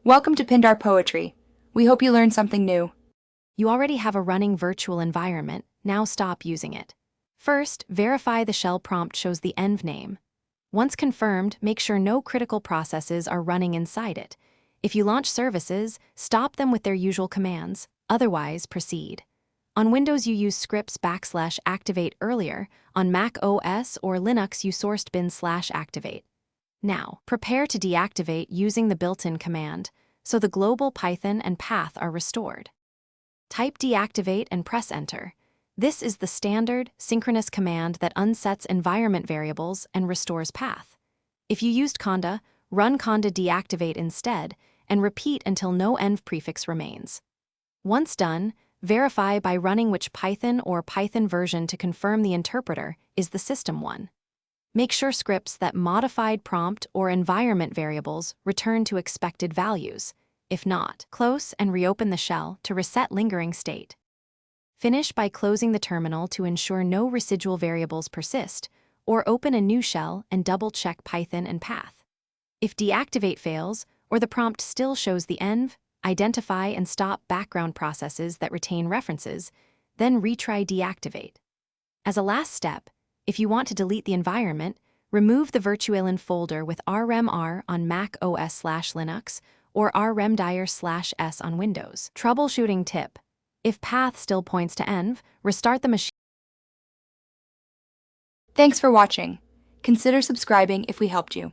Welcome to Pindar Poetry. We hope you learned something new. You already have a running virtual environment, now stop using it. First, verify the shell prompt shows the env name. Once confirmed, make sure no critical processes are running inside it. If you launch services, stop them with their usual commands, otherwise proceed. On Windows you use scripts \activate earlier, on Mac OS or Linux you sourced bin/activate. Now, prepare to deactivate using the built-in command, so the global Python and path are restored. Type deactivate and press enter. This is the standard, synchronous command that unsets environment variables and restores path. If you used conda, run conda deactivate instead, and repeat until no env prefix remains. Once done, verify by running which Python or Python version to confirm the interpreter is the system one. Make sure scripts that modified prompt or environment variables return to expected values. If not, close and reopen the shell to reset lingering state. Finish by closing the terminal to ensure no residual variables persist, or open a new shell and double-check Python and path. If deactivate fails, or the prompt still shows the env, identify and stop background processes that retain references, then retry deactivate. As a last step, if you want to delete the environment, remove the virtualenv folder with rmr on Mac OS/Linux or rmdir/s on Windows. Troubleshooting tip: if path still points to env, restart the machine. Thanks for watching. Consider subscribing if we helped you.